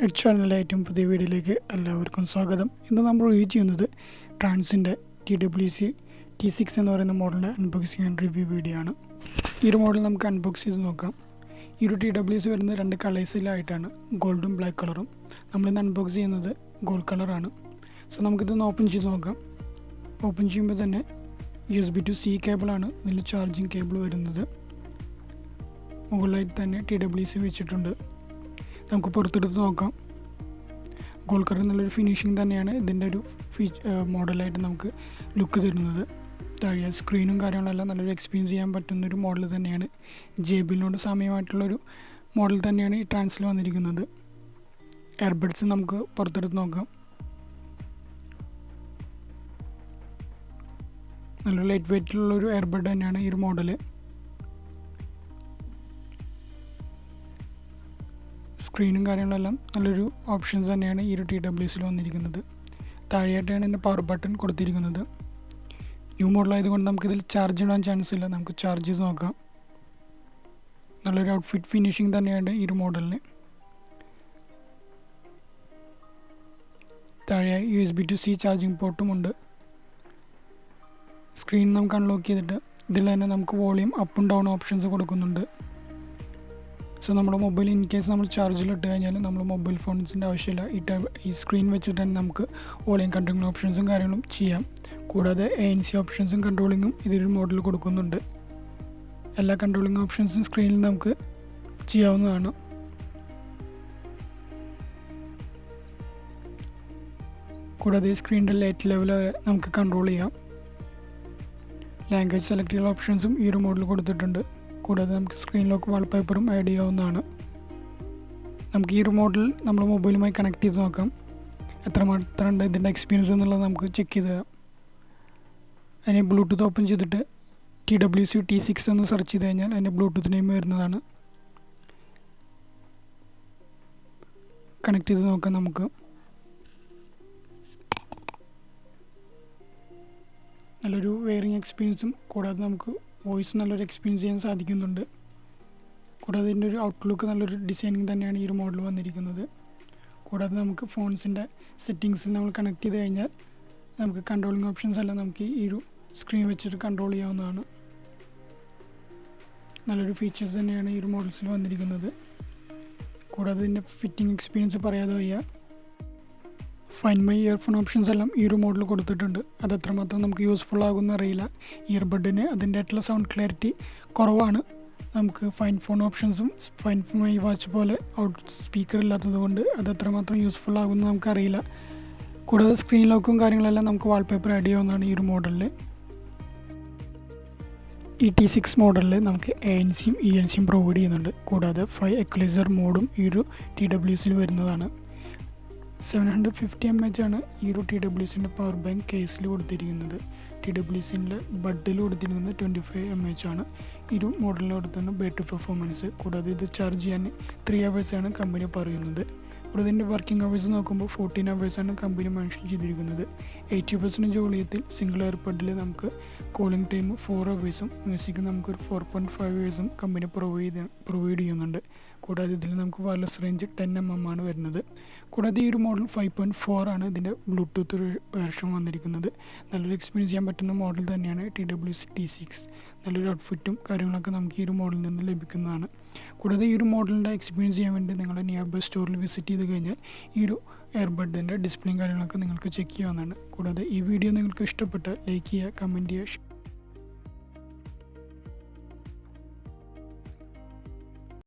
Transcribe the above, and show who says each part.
Speaker 1: Ed ചാനലിലെ ഏറ്റവും പുതിയ വീഡിയോയിലേക്ക് എല്ലാവർക്കും സ്വാഗതം. ഇന്ന് നമ്മൾ റിവ്യൂ ചെയ്യുന്നത് ട്രാൻസിൻ്റെ TWC T6 എന്ന് പറയുന്ന മോഡലിൻ്റെ അൺബോക്സിങ് ആൻഡ് റിവ്യൂ വീഡിയോ ആണ്. ഈ ഒരു മോഡൽ നമുക്ക് അൺബോക്സ് ചെയ്ത് നോക്കാം. ഈ ഒരു TWC വരുന്നത് രണ്ട് കളേഴ്സിലായിട്ടാണ്, ഗോൾഡും ബ്ലാക്ക് കളറും. നമ്മളിന്ന് അൺബോക്സ് ചെയ്യുന്നത് ഗോൾഡ് കളറാണ്. സോ നമുക്കിതൊന്ന് ഓപ്പൺ ചെയ്ത് നോക്കാം. ഓപ്പൺ ചെയ്യുമ്പോൾ തന്നെ USB to C കേബിളാണ് ഇതിൽ ചാർജിങ് കേബിൾ വരുന്നത്. മുകളിലായിട്ട് തന്നെ TWC വെച്ചിട്ടുണ്ട്. നമുക്ക് പുറത്തെടുത്ത് നോക്കാം. ഗോൾഡ് കളർ നല്ലൊരു ഫിനിഷിങ് തന്നെയാണ് ഇതിൻ്റെ ഒരു മോഡലായിട്ട് നമുക്ക് ലുക്ക് തരുന്നത്. താഴെ സ്ക്രീനും കാര്യങ്ങളെല്ലാം നല്ലൊരു എക്സ്പീരിയൻസ് ചെയ്യാൻ പറ്റുന്നൊരു മോഡൽ തന്നെയാണ്. JBLനോട് സാമ്യമായിട്ടുള്ളൊരു മോഡൽ തന്നെയാണ് ഈ ട്രാൻസിൽ വന്നിരിക്കുന്നത്. എയർബഡ്സ് നമുക്ക് പുറത്തെടുത്ത് നോക്കാം. നല്ലൊരു ലൈറ്റ് വെയ്റ്റിലുള്ളൊരു എയർബഡ് തന്നെയാണ് ഈ ഒരു മോഡൽ. സ്ക്രീനും കാര്യങ്ങളെല്ലാം നല്ലൊരു ഓപ്ഷൻസ് തന്നെയാണ് ഈ ഒരു TWCയിൽ വന്നിരിക്കുന്നത്. താഴെയായിട്ടാണ് ഇതിൻ്റെ പവർ ബട്ടൺ കൊടുത്തിരിക്കുന്നത്. ന്യൂ മോഡലായതുകൊണ്ട് നമുക്കിതിൽ ചാർജ് ഇടാൻ ചാൻസ് ഇല്ല. നമുക്ക് ചാർജ് ചെയ്ത് നോക്കാം. നല്ലൊരു ഔട്ട്ഫിറ്റ് ഫിനിഷിങ് തന്നെയാണ് ഈ ഒരു മോഡലിന്. താഴെ USB to C ചാർജിങ് പോർട്ടും ഉണ്ട്. സ്ക്രീൻ നമുക്ക് അൺലോക്ക് ചെയ്തിട്ട് ഇതിൽ തന്നെ നമുക്ക് വോളിയം അപ്പും ഡൗൺ ഓപ്ഷൻസ് കൊടുക്കുന്നുണ്ട്. സോ നമ്മുടെ മൊബൈൽ ഇൻ കേസ് നമ്മൾ ചാർജിലിട്ട് കഴിഞ്ഞാൽ നമ്മൾ മൊബൈൽ ഫോൺസിൻ്റെ ആവശ്യമില്ല. ഈ സ്ക്രീൻ വെച്ചിട്ട് തന്നെ നമുക്ക് വോളിയം കൺട്രോളിങ് ഓപ്ഷൻസും കാര്യങ്ങളും ചെയ്യാം. കൂടാതെ ANC ഓപ്ഷൻസും കൺട്രോളിങ്ങും ഇതൊരു മോഡൽ കൊടുക്കുന്നുണ്ട്. എല്ലാ കൺട്രോളിങ് ഓപ്ഷൻസും സ്ക്രീനിൽ നമുക്ക് ചെയ്യാവുന്നതാണ്. കൂടാതെ സ്ക്രീനിൻ്റെ ലൈറ്റ് ലെവൽ നമുക്ക് കൺട്രോൾ ചെയ്യാം. ലാംഗ്വേജ് സെലക്ട് ചെയ്യുന്ന ഓപ്ഷൻസും ഈ ഒരു മോഡൽ കൊടുത്തിട്ടുണ്ട്. കൂടാതെ നമുക്ക് സ്ക്രീൻ ലോക്ക് വാൾപേപ്പറും ആഡ് ചെയ്യാവുന്നതാണ്. നമുക്ക് ഈ ഒരു മോഡൽ നമ്മുടെ മൊബൈലുമായി കണക്ട് ചെയ്ത് നോക്കാം. എത്രമാത്രം ഉണ്ട് ഇതിൻ്റെ എക്സ്പീരിയൻസ് എന്നുള്ളത് നമുക്ക് ചെക്ക് ചെയ്ത് തരാം. അതിനെ ബ്ലൂടൂത്ത് ഓപ്പൺ ചെയ്തിട്ട് TWC T6 എന്ന് സെർച്ച് ചെയ്ത് കഴിഞ്ഞാൽ അതിൻ്റെ ബ്ലൂടൂത്ത് നെയിം വരുന്നതാണ്. കണക്ട് ചെയ്ത് നോക്കാം. നമുക്ക് നല്ലൊരു വെയറിങ് എക്സ്പീരിയൻസും കൂടാതെ നമുക്ക് വോയിസ് നല്ലൊരു എക്സ്പീരിയൻസ് ചെയ്യാൻ സാധിക്കുന്നുണ്ട്. കൂടാതെ ഇതിൻ്റെ ഒരു ഔട്ട്ലുക്ക് നല്ലൊരു ഡിസൈനിങ് തന്നെയാണ് ഈ ഒരു മോഡൽ വന്നിരിക്കുന്നത്. കൂടാതെ നമുക്ക് ഫോൺസിൻ്റെ സെറ്റിങ്സിൽ നമ്മൾ കണക്ട് ചെയ്ത് കഴിഞ്ഞാൽ നമുക്ക് കൺട്രോളിങ് ഓപ്ഷൻസ് എല്ലാം നമുക്ക് ഈ ഒരു സ്ക്രീൻ വെച്ചിട്ട് കൺട്രോൾ ചെയ്യാവുന്നതാണ്. നല്ലൊരു ഫീച്ചേഴ്സ് തന്നെയാണ് ഈ ഒരു മോഡൽസിൽ വന്നിരിക്കുന്നത്. കൂടാതെ ഇതിൻ്റെ ഫിറ്റിംഗ് എക്സ്പീരിയൻസ് പറയാതെ വയ്യ. ഫൈൻഡ് മൈ ഇയർഫോൺ ഓപ്ഷൻസ് എല്ലാം ഈ ഒരു മോഡൽ കൊടുത്തിട്ടുണ്ട്. അത് എത്രമാത്രം നമുക്ക് യൂസ്ഫുൾ ആകുമെന്ന് അറിയില്ല. ഇയർബഡിന് അതിൻ്റെ ആയിട്ടുള്ള സൗണ്ട് ക്ലാരിറ്റി കുറവാണ്. നമുക്ക് ഫൈൻഡ് ഫോൺ ഓപ്ഷൻസും ഫൈൻഡ് മൈ വാച്ച് പോലെ ഔട്ട് സ്പീക്കർ ഇല്ലാത്തത് കൊണ്ട് അത് എത്രമാത്രം യൂസ്ഫുൾ ആകുമെന്ന് നമുക്കറിയില്ല. കൂടാതെ സ്ക്രീൻ ലോക്കും കാര്യങ്ങളെല്ലാം നമുക്ക് വാൾപേപ്പർ ആഡ് ചെയ്യാവുന്നതാണ് ഈ ഒരു മോഡലിൽ. ഈ T6 മോഡലിൽ നമുക്ക് ANCയും ENCയും പ്രൊവൈഡ് ചെയ്യുന്നുണ്ട്. കൂടാതെ 5 equalizer മോഡും ഈ ഒരു TWCയിൽ വരുന്നതാണ്. 750 mAh ആണ് ഈ ഒരു TWCൻ്റെ പവർ ബാങ്ക് കേസിൽ കൊടുത്തിരിക്കുന്നത്. TWCൻ്റെ ബഡിൽ കൊടുത്തിരിക്കുന്നത് 25 mAh ആണ്. ഈ ഒരു മോഡലിൽ കൊടുത്തുന്ന ബാറ്ററി പെർഫോമൻസ്. കൂടാതെ ഇത് ചാർജ് ചെയ്യാൻ 3 hours ആണ് കമ്പനി പറയുന്നത്. കൂടാതെ ഇതിൻ്റെ വർക്കിംഗ് അവേഴ്സ് നോക്കുമ്പോൾ 14 hours ആണ് കമ്പനി മെൻഷൻ ചെയ്തിരിക്കുന്നത്. 80% വോളിയത്തിൽ സിംഗിൾ എയർബഡിൽ നമുക്ക് കോളിംഗ് ടൈം 4 hours, മ്യൂസിക് നമുക്കൊരു 4.5 hours കമ്പനി പ്രൊവൈഡ് ചെയ്യുന്നുണ്ട്. കൂടാതെ ഇതിൽ നമുക്ക് വയർലെസ് റേഞ്ച് 10 mm ആണ് വരുന്നത്. കൂടാതെ ഈ ഒരു മോഡൽ 5.4 ആണ് ഇതിൻ്റെ ബ്ലൂടൂത്ത് വേർഷൻ വന്നിരിക്കുന്നത്. നല്ലൊരു എക്സ്പീരിയൻസ് ചെയ്യാൻ പറ്റുന്ന മോഡൽ തന്നെയാണ് TWC T6. നല്ലൊരു ഔട്ട്ഫിറ്റും കാര്യങ്ങളൊക്കെ നമുക്ക് ഈ ഒരു മോഡലിൽ നിന്ന് ലഭിക്കുന്നതാണ്. കൂടാതെ ഈ ഒരു മോഡലിൻ്റെ എക്സ്പീരിയൻസ് ചെയ്യാൻ വേണ്ടി നിങ്ങൾ നിയർ ബൈ സ്റ്റോറിൽ വിസിറ്റ് ചെയ്ത് കഴിഞ്ഞാൽ ഈ ഒരു എയർബഡിൻ്റെ ഡിസ്പ്ലേയും കാര്യങ്ങളൊക്കെ നിങ്ങൾക്ക് ചെക്ക് ചെയ്യാവുന്നതാണ്. കൂടാതെ ഈ വീഡിയോ നിങ്ങൾക്ക് ഇഷ്ടപ്പെട്ടാൽ ലൈക്ക് ചെയ്യുക, കമൻറ്റ് ചെയ്യുക.